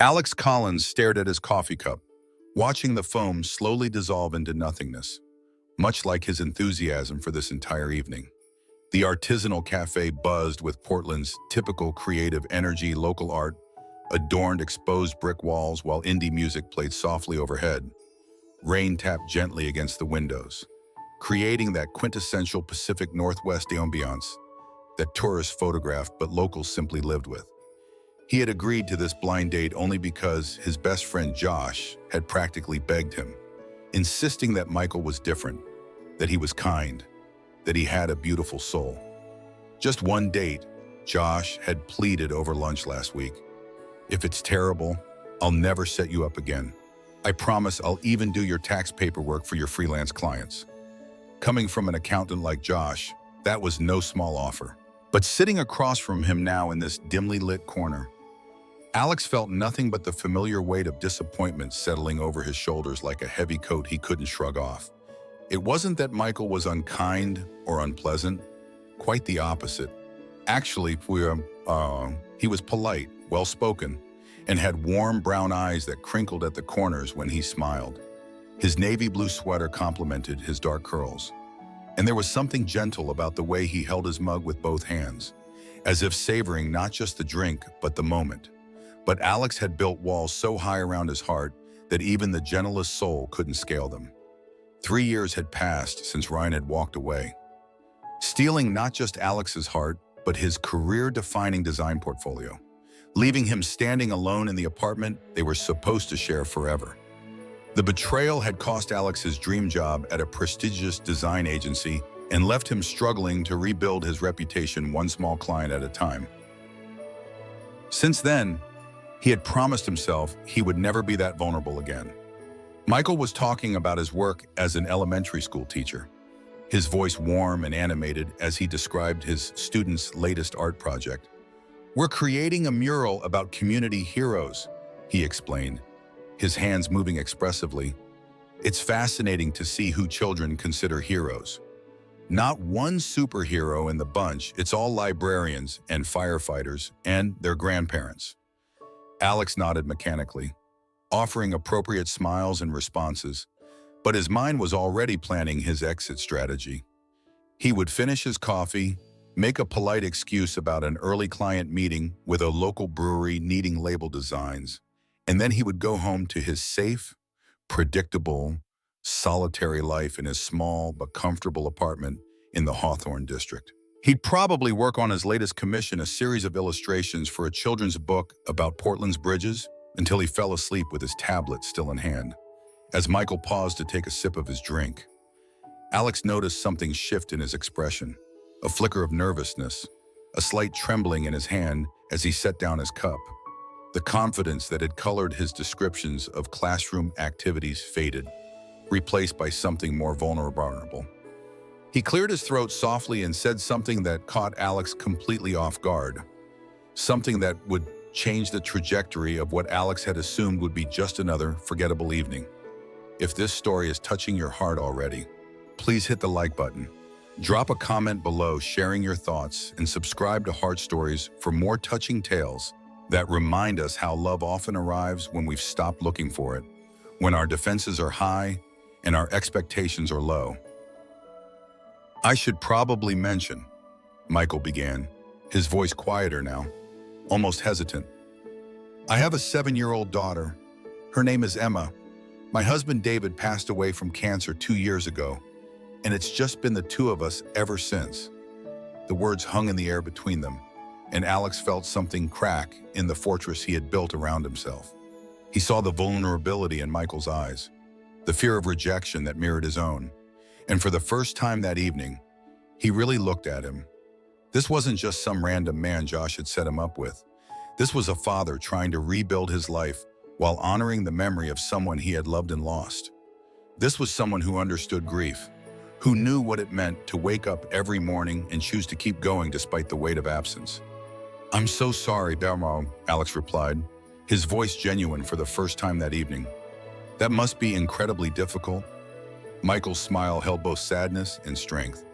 Alex Collins stared at his coffee cup, watching the foam slowly dissolve into nothingness, much like his enthusiasm for this entire evening. The artisanal cafe buzzed with Portland's typical creative energy, local art, adorned exposed brick walls while indie music played softly overhead. Rain tapped gently against the windows, creating that quintessential Pacific Northwest ambiance that tourists photographed but locals simply lived with. He had agreed to this blind date only because his best friend Josh had practically begged him, insisting that Michael was different, that he was kind, that he had a beautiful soul. Just one date, Josh had pleaded over lunch last week. If it's terrible, I'll never set you up again. I promise I'll even do your tax paperwork for your freelance clients. Coming from an accountant like Josh, that was no small offer. But sitting across from him now in this dimly lit corner, Alex felt nothing but the familiar weight of disappointment settling over his shoulders like a heavy coat he couldn't shrug off. It wasn't that Michael was unkind or unpleasant, quite the opposite. Actually, he was polite, well-spoken, and had warm brown eyes that crinkled at the corners when he smiled. His navy blue sweater complemented his dark curls, and there was something gentle about the way he held his mug with both hands, as if savoring not just the drink, but the moment. But Alex had built walls so high around his heart that even the gentlest soul couldn't scale them. 3 years had passed since Ryan had walked away, stealing not just Alex's heart, but his career-defining design portfolio, leaving him standing alone in the apartment they were supposed to share forever. The betrayal had cost Alex his dream job at a prestigious design agency and left him struggling to rebuild his reputation one small client at a time. Since then, he had promised himself he would never be that vulnerable again. Michael was talking about his work as an elementary school teacher, his voice warm and animated as he described his students' latest art project. "We're creating a mural about community heroes," he explained, his hands moving expressively. "It's fascinating to see who children consider heroes. Not one superhero in the bunch, it's all librarians and firefighters and their grandparents." Alex nodded mechanically, offering appropriate smiles and responses, but his mind was already planning his exit strategy. He would finish his coffee, make a polite excuse about an early client meeting with a local brewery needing label designs, and then he would go home to his safe, predictable, solitary life in his small but comfortable apartment in the Hawthorne district. He'd probably work on his latest commission, a series of illustrations for a children's book about Portland's bridges, until he fell asleep with his tablet still in hand. As Michael paused to take a sip of his drink, Alex noticed something shift in his expression, a flicker of nervousness, a slight trembling in his hand as he set down his cup. The confidence that had colored his descriptions of classroom activities faded, replaced by something more vulnerable. He cleared his throat softly and said something that caught Alex completely off guard, something that would change the trajectory of what Alex had assumed would be just another forgettable evening. If this story is touching your heart already, please hit the like button. Drop a comment below sharing your thoughts and subscribe to Heart Stories for more touching tales that remind us how love often arrives when we've stopped looking for it, when our defenses are high and our expectations are low. "I should probably mention," Michael began, his voice quieter now, almost hesitant. "I have a 7-year-old daughter. Her name is Emma. My husband David passed away from cancer 2 years ago, and it's just been the two of us ever since." The words hung in the air between them, and Alex felt something crack in the fortress he had built around himself. He saw the vulnerability in Michael's eyes, the fear of rejection that mirrored his own. And for the first time that evening, he really looked at him. This wasn't just some random man Josh had set him up with. This was a father trying to rebuild his life while honoring the memory of someone he had loved and lost. This was someone who understood grief, who knew what it meant to wake up every morning and choose to keep going despite the weight of absence. "I'm so sorry, Belmo," Alex replied, his voice genuine for the first time that evening. "That must be incredibly difficult." Michael's smile held both sadness and strength.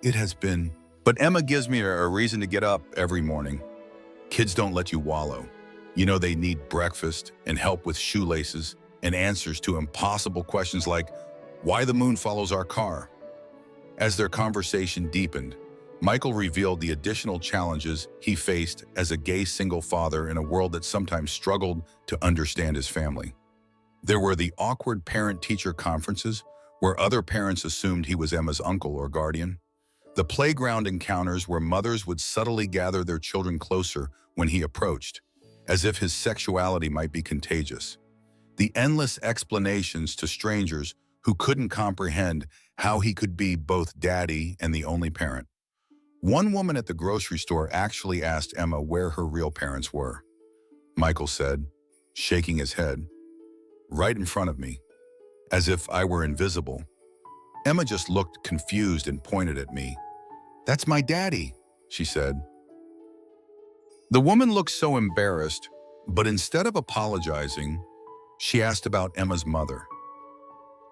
"It has been, but Emma gives me a reason to get up every morning. Kids don't let you wallow. They need breakfast and help with shoelaces and answers to impossible questions like why the moon follows our car. As their conversation deepened, Michael revealed the additional challenges he faced as a gay single father in a world that sometimes struggled to understand his family. There were the awkward parent-teacher conferences where other parents assumed he was Emma's uncle or guardian. The playground encounters where mothers would subtly gather their children closer when he approached, as if his sexuality might be contagious. The endless explanations to strangers who couldn't comprehend how he could be both daddy and the only parent. One woman at the grocery store actually asked Emma where her real parents were. Michael said, shaking his head, "Right in front of me," as if I were invisible. Emma just looked confused and pointed at me. "That's my daddy," she said. The woman looked so embarrassed, but instead of apologizing, she asked about Emma's mother.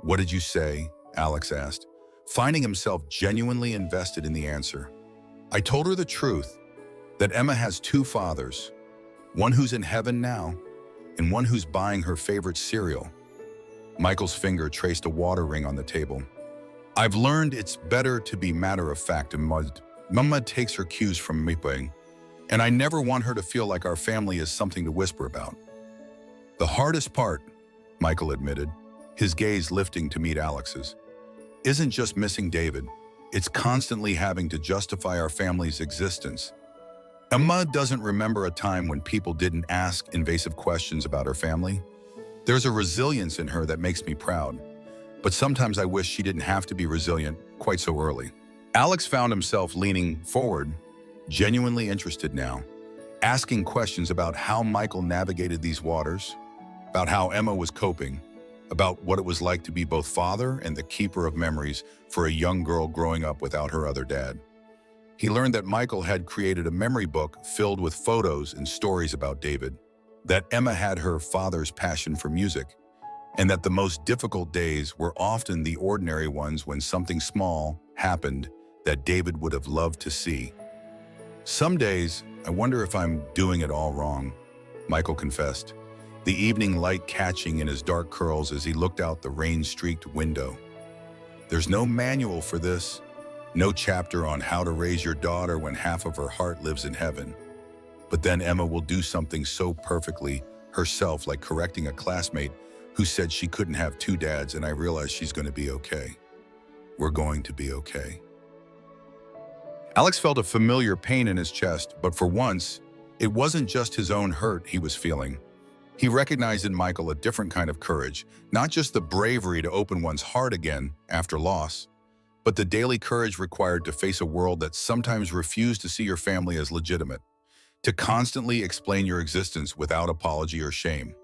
"What did you say?" Alex asked, finding himself genuinely invested in the answer. "I told her the truth, that Emma has two fathers, one who's in heaven now, and one who's buying her favorite cereal." Michael's finger traced a water ring on the table. "I've learned it's better to be matter-of-fact, and Mama takes her cues from me, and I never want her to feel like our family is something to whisper about." "The hardest part," Michael admitted, his gaze lifting to meet Alex's, "isn't just missing David. It's constantly having to justify our family's existence. Emma doesn't remember a time when people didn't ask invasive questions about her family. There's a resilience in her that makes me proud, but sometimes I wish she didn't have to be resilient quite so early." Alex found himself leaning forward, genuinely interested now, asking questions about how Michael navigated these waters, about how Emma was coping, about what it was like to be both father and the keeper of memories for a young girl growing up without her other dad. He learned that Michael had created a memory book filled with photos and stories about David, that Emma had her father's passion for music, and that the most difficult days were often the ordinary ones when something small happened that David would have loved to see. "Some days, I wonder if I'm doing it all wrong," Michael confessed, the evening light catching in his dark curls as he looked out the rain-streaked window. "There's no manual for this, no chapter on how to raise your daughter when half of her heart lives in heaven. But then Emma will do something so perfectly herself, like correcting a classmate who said she couldn't have two dads, and I realize she's going to be okay. We're going to be okay." Alex felt a familiar pain in his chest, but for once, it wasn't just his own hurt he was feeling. He recognized in Michael a different kind of courage, not just the bravery to open one's heart again after loss, but the daily courage required to face a world that sometimes refused to see your family as legitimate, to constantly explain your existence without apology or shame.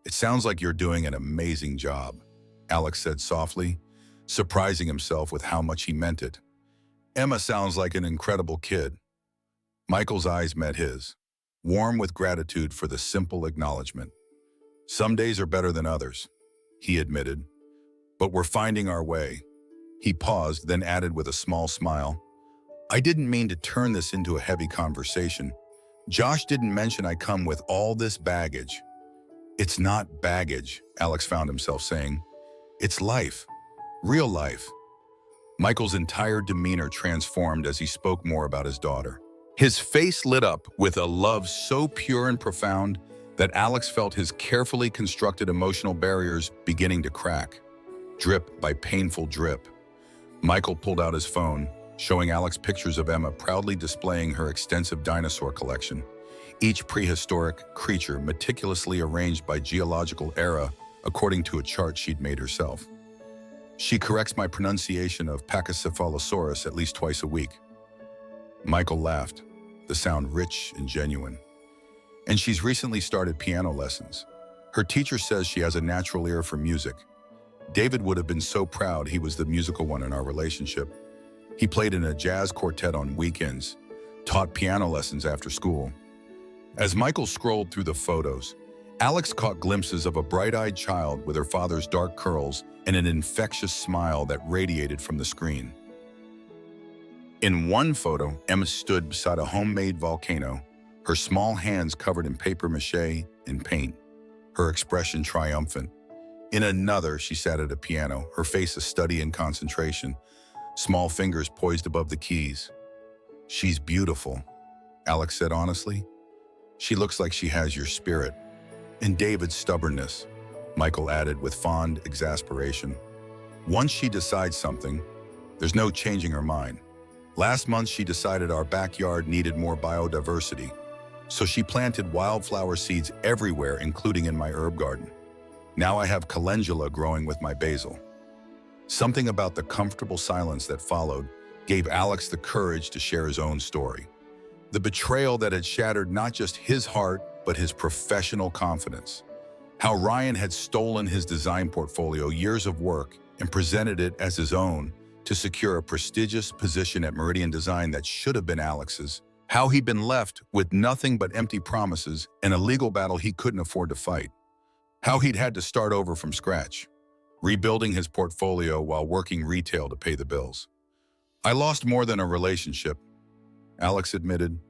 "It sounds like you're doing an amazing job," Alex said softly, surprising himself with how much he meant it. "Emma sounds like an incredible kid." Michael's eyes met his, warm with gratitude for the simple acknowledgement. "Some days are better than others," he admitted, "but we're finding our way." He paused, then added with a small smile, "I didn't mean to turn this into a heavy conversation. Josh didn't mention I come with all this baggage." "It's not baggage," Alex found himself saying. "It's life, real life." Michael's entire demeanor transformed as he spoke more about his daughter. His face lit up with a love so pure and profound that Alex felt his carefully constructed emotional barriers beginning to crack, drip by painful drip. Michael pulled out his phone, showing Alex pictures of Emma proudly displaying her extensive dinosaur collection, each prehistoric creature meticulously arranged by geological era according to a chart she'd made herself. "She corrects my pronunciation of Pachycephalosaurus at least twice a week." Michael laughed, the sound rich and genuine. "And she's recently started piano lessons. Her teacher says she has a natural ear for music. David would have been so proud he was the musical one in our relationship. He played in a jazz quartet on weekends, taught piano lessons after school." As Michael scrolled through the photos, Alex caught glimpses of a bright-eyed child with her father's dark curls and an infectious smile that radiated from the screen. In one photo, Emma stood beside a homemade volcano, her small hands covered in papier-mâché and paint, her expression triumphant. In another, she sat at a piano, her face a study in concentration, small fingers poised above the keys. "She's beautiful," Alex said honestly. "She looks like she has your spirit." "And David's stubbornness," Michael added with fond exasperation. "Once she decides something, there's no changing her mind. Last month she decided our backyard needed more biodiversity, so she planted wildflower seeds everywhere, including in my herb garden. Now I have calendula growing with my basil." Something about the comfortable silence that followed gave Alex the courage to share his own story. The betrayal that had shattered not just his heart, but his professional confidence. How Ryan had stolen his design portfolio, years of work, and presented it as his own to secure a prestigious position at Meridian Design that should have been Alex's. How he'd been left with nothing but empty promises and a legal battle he couldn't afford to fight. How he'd had to start over from scratch, rebuilding his portfolio while working retail to pay the bills. "I lost more than a relationship," Alex admitted,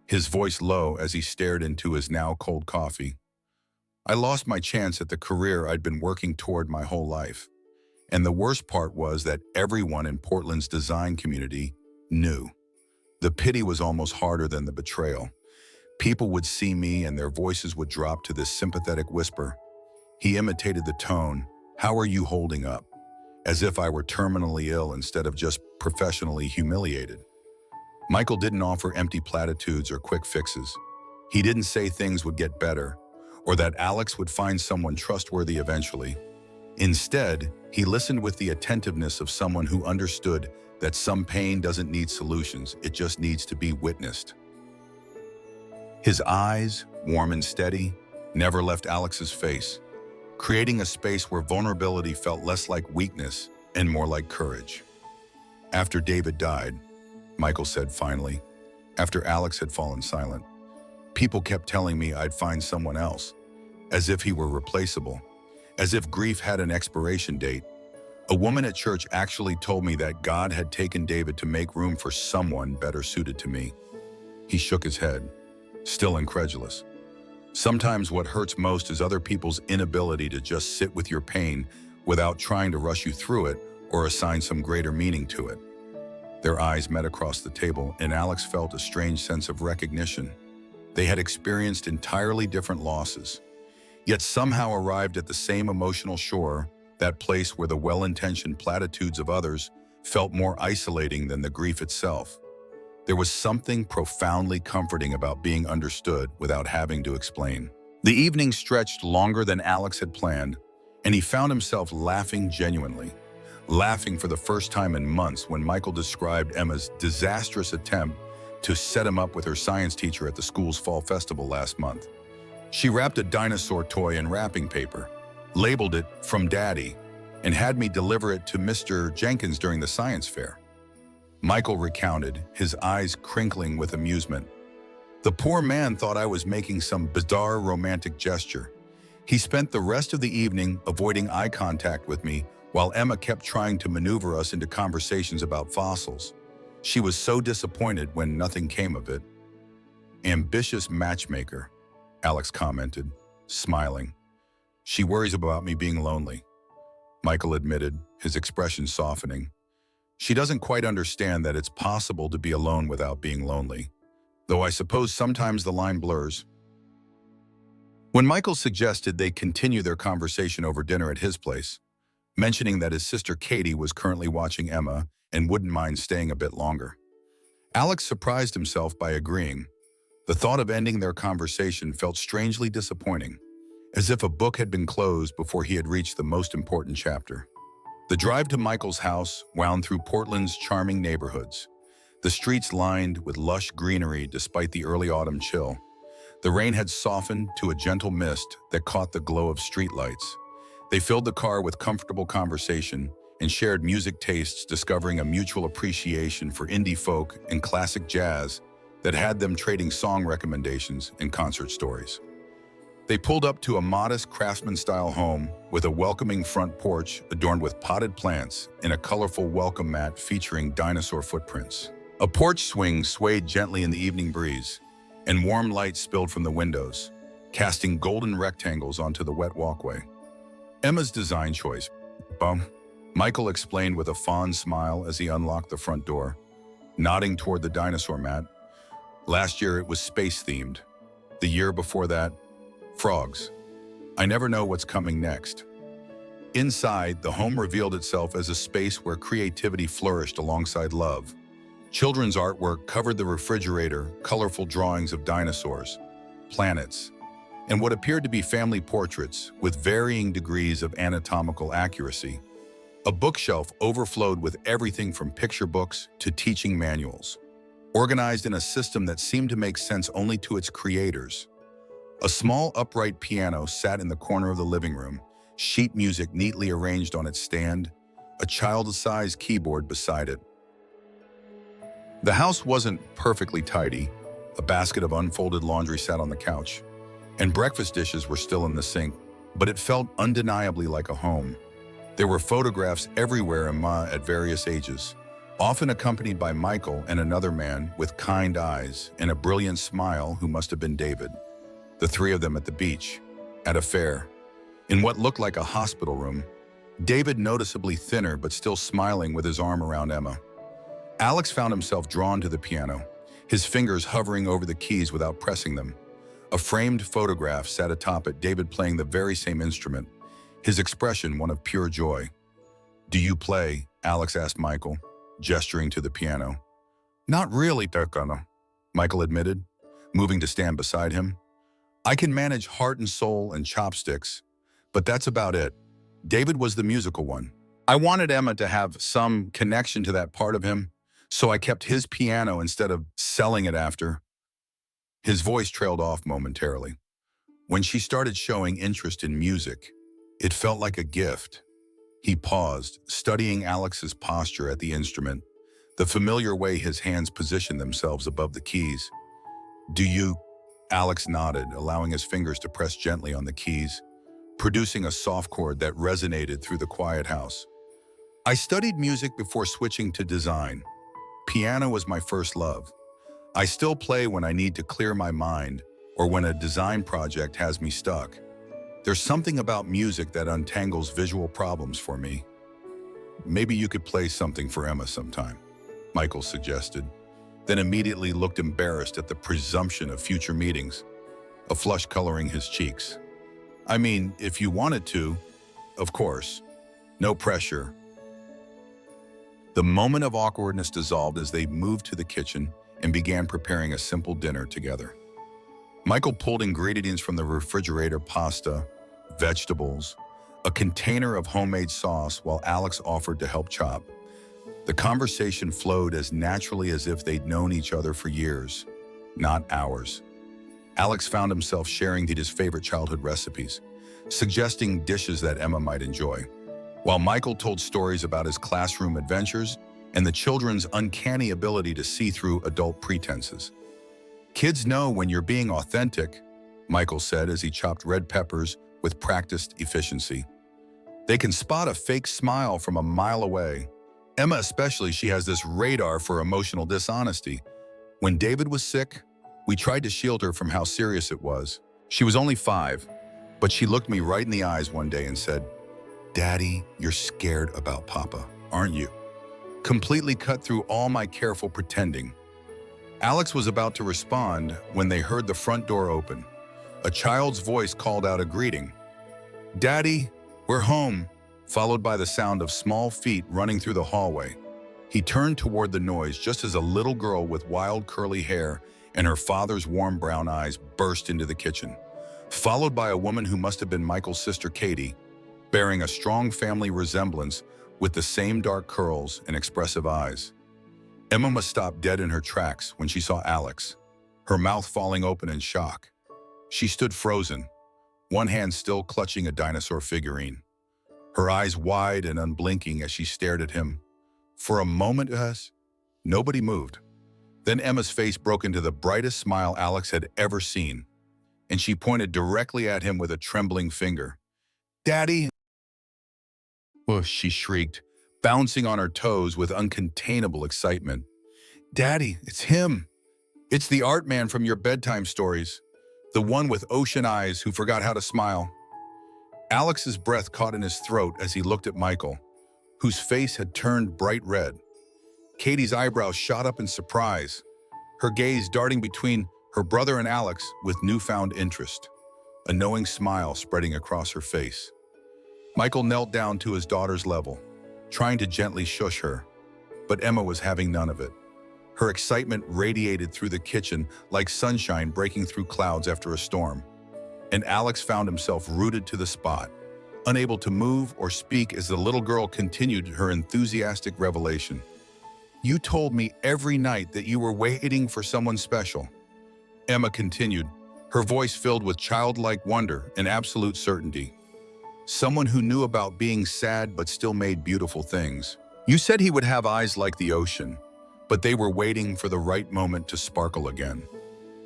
his voice low as he stared into his now cold coffee. "I lost my chance at the career I'd been working toward my whole life. And the worst part was that everyone in Portland's design community knew. The pity was almost harder than the betrayal. People would see me and their voices would drop to this sympathetic whisper." He imitated the tone, "How are you holding up?" as if I were terminally ill instead of just professionally humiliated. Michael didn't offer empty platitudes or quick fixes. He didn't say things would get better, or that Alex would find someone trustworthy eventually. Instead, he listened with the attentiveness of someone who understood that some pain doesn't need solutions, it just needs to be witnessed. His eyes, warm and steady, never left Alex's face, creating a space where vulnerability felt less like weakness and more like courage. "After David died," Michael said finally, after Alex had fallen silent, "people kept telling me I'd find someone else, as if he were replaceable, as if grief had an expiration date. A woman at church actually told me that God had taken David to make room for someone better suited to me." He shook his head, still incredulous. "Sometimes what hurts most is other people's inability to just sit with your pain without trying to rush you through it or assign some greater meaning to it." Their eyes met across the table, and Alex felt a strange sense of recognition. They had experienced entirely different losses, yet somehow arrived at the same emotional shore, that place where the well-intentioned platitudes of others felt more isolating than the grief itself. There was something profoundly comforting about being understood without having to explain. The evening stretched longer than Alex had planned, and he found himself laughing genuinely. Laughing for the first time in months when Michael described Emma's disastrous attempt to set him up with her science teacher at the school's fall festival last month. She wrapped a dinosaur toy in wrapping paper, labeled it "From Daddy," and had me deliver it to Mr. Jenkins during the science fair. Michael recounted, his eyes crinkling with amusement. "The poor man thought I was making some bizarre romantic gesture. He spent the rest of the evening avoiding eye contact with me while Emma kept trying to maneuver us into conversations about fossils. She was so disappointed when nothing came of it." "Ambitious matchmaker," Alex commented, smiling. "She worries about me being lonely," Michael admitted, his expression softening. "She doesn't quite understand that it's possible to be alone without being lonely, though I suppose sometimes the line blurs." When Michael suggested they continue their conversation over dinner at his place, mentioning that his sister Katie was currently watching Emma and wouldn't mind staying a bit longer, Alex surprised himself by agreeing. The thought of ending their conversation felt strangely disappointing, as if a book had been closed before he had reached the most important chapter. The drive to Michael's house wound through Portland's charming neighborhoods, the streets lined with lush greenery despite the early autumn chill. The rain had softened to a gentle mist that caught the glow of streetlights. They filled the car with comfortable conversation and shared music tastes, discovering a mutual appreciation for indie folk and classic jazz that had them trading song recommendations and concert stories. They pulled up to a modest craftsman-style home with a welcoming front porch adorned with potted plants and a colorful welcome mat featuring dinosaur footprints. A porch swing swayed gently in the evening breeze, and warm light spilled from the windows, casting golden rectangles onto the wet walkway. Emma's design choice. Bum. Michael explained with a fond smile as he unlocked the front door, nodding toward the dinosaur mat. Last year it was space-themed. The year before that, frogs. I never know what's coming next. Inside, the home revealed itself as a space where creativity flourished alongside love. Children's artwork covered the refrigerator, colorful drawings of dinosaurs, planets, and what appeared to be family portraits with varying degrees of anatomical accuracy. A bookshelf overflowed with everything from picture books to teaching manuals, organized in a system that seemed to make sense only to its creators. A small upright piano sat in the corner of the living room, sheet music neatly arranged on its stand, a child-sized keyboard beside it. The house wasn't perfectly tidy. A basket of unfolded laundry sat on the couch, and breakfast dishes were still in the sink, but it felt undeniably like a home. There were photographs everywhere in Ma at various ages, often accompanied by Michael and another man with kind eyes and a brilliant smile who must have been David. The three of them at the beach, at a fair. In what looked like a hospital room, David noticeably thinner but still smiling with his arm around Emma. Alex found himself drawn to the piano, his fingers hovering over the keys without pressing them. A framed photograph sat atop it, David playing the very same instrument, his expression one of pure joy. "Do you play?" Alex asked Michael, gesturing to the piano. "Not really, Turkana," Michael admitted, moving to stand beside him. "I can manage heart and soul and chopsticks, but that's about it." David was the musical one. I wanted Emma to have some connection to that part of him, so I kept his piano instead of selling it after. His voice trailed off momentarily. When she started showing interest in music, it felt like a gift. He paused, studying Alex's posture at the instrument, the familiar way his hands positioned themselves above the keys. "Do you?" Alex nodded, allowing his fingers to press gently on the keys, producing a soft chord that resonated through the quiet house. "I studied music before switching to design. Piano was my first love. I still play when I need to clear my mind or when a design project has me stuck. There's something about music that untangles visual problems for me." "Maybe you could play something for Emma sometime," Michael suggested, then immediately looked embarrassed at the presumption of future meetings, a flush coloring his cheeks. "I mean, if you wanted to, of course. No pressure." The moment of awkwardness dissolved as they moved to the kitchen and began preparing a simple dinner together. Michael pulled ingredients from the refrigerator: pasta, vegetables, a container of homemade sauce, while Alex offered to help chop. The conversation flowed as naturally as if they'd known each other for years, not hours. Alex found himself sharing his favorite childhood recipes, suggesting dishes that Emma might enjoy, while Michael told stories about his classroom adventures and the children's uncanny ability to see through adult pretenses. "Kids know when you're being authentic," Michael said as he chopped red peppers with practiced efficiency. "They can spot a fake smile from a mile away. Emma especially, she has this radar for emotional dishonesty. When David was sick, we tried to shield her from how serious it was. She was only 5, but she looked me right in the eyes one day and said, 'Daddy, you're scared about Papa, aren't you?' Completely cut through all my careful pretending." Alex was about to respond when they heard the front door open. A child's voice called out a greeting. "Daddy, we're home," followed by the sound of small feet running through the hallway. He turned toward the noise just as a little girl with wild curly hair and her father's warm brown eyes burst into the kitchen, followed by a woman who must have been Michael's sister Katie, bearing a strong family resemblance with the same dark curls and expressive eyes. Emma must stop dead in her tracks when she saw Alex, her mouth falling open in shock. She stood frozen, one hand still clutching a dinosaur figurine, her eyes wide and unblinking as she stared at him. For a moment, nobody moved. Then Emma's face broke into the brightest smile Alex had ever seen, and she pointed directly at him with a trembling finger. "Daddy!" "Oh," she shrieked, bouncing on her toes with uncontainable excitement. "Daddy, it's him!" It's the art man from your bedtime stories, the one with ocean eyes who forgot how to smile. Alex's breath caught in his throat as he looked at Michael, whose face had turned bright red. Katie's eyebrows shot up in surprise, her gaze darting between her brother and Alex with newfound interest, a knowing smile spreading across her face. Michael knelt down to his daughter's level, trying to gently shush her, but Emma was having none of it. Her excitement radiated through the kitchen like sunshine breaking through clouds after a storm, and Alex found himself rooted to the spot, unable to move or speak as the little girl continued her enthusiastic revelation. "You told me every night that you were waiting for someone special," Emma continued, her voice filled with childlike wonder and absolute certainty. "Someone who knew about being sad but still made beautiful things. You said he would have eyes like the ocean, but they were waiting for the right moment to sparkle again."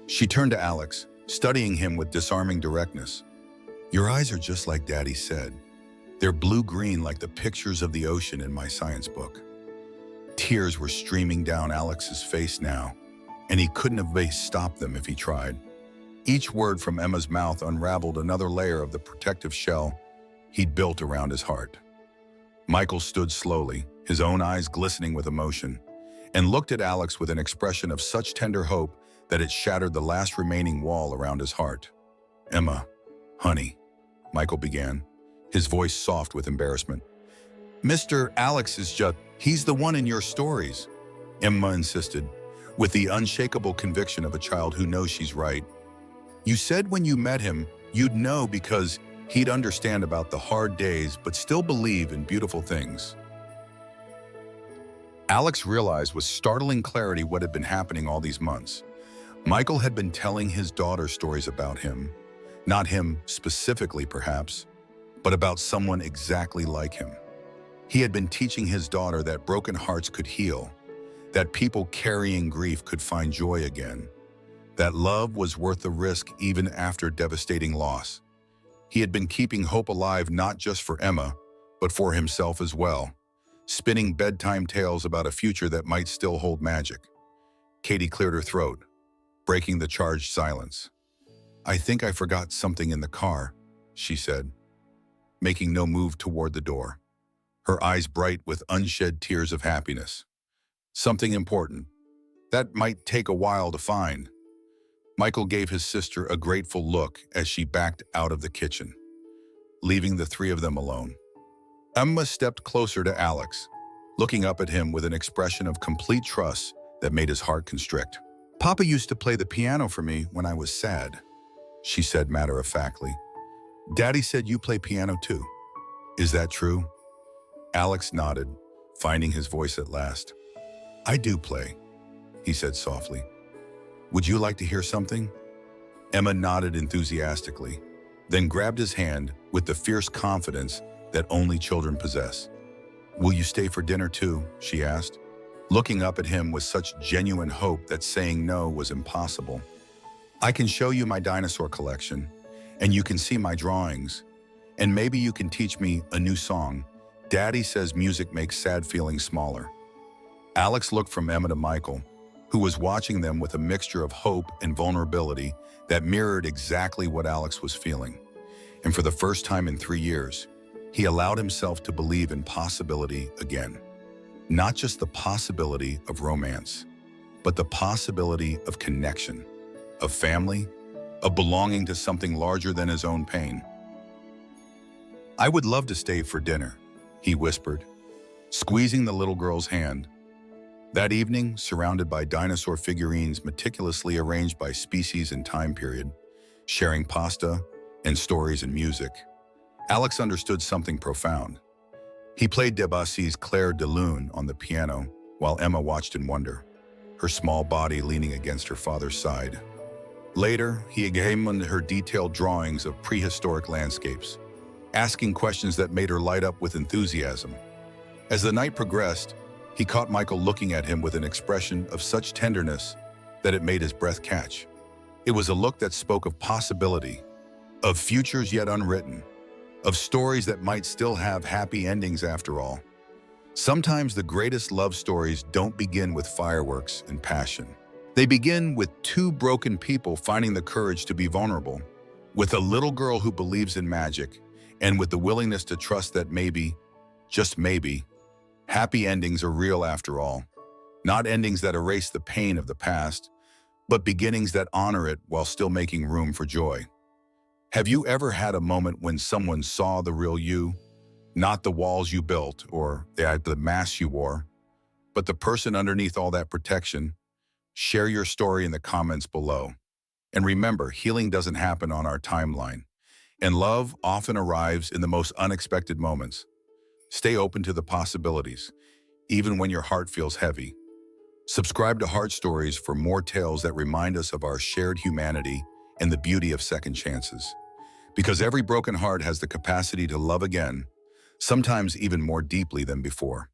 She turned to Alex, studying him with disarming directness. "Your eyes are just like Daddy said. They're blue-green like the pictures of the ocean in my science book." Tears were streaming down Alex's face now, and he couldn't have stopped them if he tried. Each word from Emma's mouth unraveled another layer of the protective shell he'd built around his heart. Michael stood slowly, his own eyes glistening with emotion, and looked at Alex with an expression of such tender hope that it shattered the last remaining wall around his heart. "Emma, honey," Michael began, his voice soft with embarrassment. "Mr. Alex is he's the one in your stories," Emma insisted, with the unshakable conviction of a child who knows she's right. "You said when you met him, you'd know because he'd understand about the hard days but still believe in beautiful things." Alex realized with startling clarity what had been happening all these months. Michael had been telling his daughter stories about him, not him specifically perhaps, but about someone exactly like him. He had been teaching his daughter that broken hearts could heal, that people carrying grief could find joy again, that love was worth the risk even after devastating loss. He had been keeping hope alive not just for Emma, but for himself as well, spinning bedtime tales about a future that might still hold magic. Katie cleared her throat, breaking the charged silence. "I think I forgot something in the car," she said, making no move toward the door, her eyes bright with unshed tears of happiness. "Something important. That might take a while to find." Michael gave his sister a grateful look as she backed out of the kitchen, leaving the three of them alone. Emma stepped closer to Alex, looking up at him with an expression of complete trust that made his heart constrict. "Papa used to play the piano for me when I was sad," she said matter-of-factly. "Daddy said you play piano too. Is that true?" Alex nodded, finding his voice at last. "I do play," he said softly. "Would you like to hear something?" Emma nodded enthusiastically, then grabbed his hand with the fierce confidence that only children possess. "Will you stay for dinner too?" she asked, looking up at him with such genuine hope that saying no was impossible. "I can show you my dinosaur collection, and you can see my drawings, and maybe you can teach me a new song. Daddy says music makes sad feelings smaller." Alex looked from Emma to Michael, who was watching them with a mixture of hope and vulnerability that mirrored exactly what Alex was feeling. And for the first time in 3 years, he allowed himself to believe in possibility again. Not just the possibility of romance, but the possibility of connection, of family, of belonging to something larger than his own pain. "I would love to stay for dinner," he whispered, squeezing the little girl's hand. That evening, surrounded by dinosaur figurines meticulously arranged by species and time period, sharing pasta and stories and music, Alex understood something profound. He played Debussy's Clair de Lune on the piano while Emma watched in wonder, her small body leaning against her father's side. Later, he examined her detailed drawings of prehistoric landscapes, asking questions that made her light up with enthusiasm. As the night progressed, he caught Michael looking at him with an expression of such tenderness that it made his breath catch. It was a look that spoke of possibility, of futures yet unwritten, of stories that might still have happy endings after all. Sometimes the greatest love stories don't begin with fireworks and passion. They begin with two broken people finding the courage to be vulnerable, with a little girl who believes in magic, and with the willingness to trust that maybe, just maybe, happy endings are real after all. Not endings that erase the pain of the past, but beginnings that honor it while still making room for joy. Have you ever had a moment when someone saw the real you? Not the walls you built or the mask you wore, but the person underneath all that protection? Share your story in the comments below. And remember, healing doesn't happen on our timeline, and love often arrives in the most unexpected moments. Stay open to the possibilities, even when your heart feels heavy. Subscribe to Heart Stories for more tales that remind us of our shared humanity and the beauty of second chances. Because every broken heart has the capacity to love again, sometimes even more deeply than before.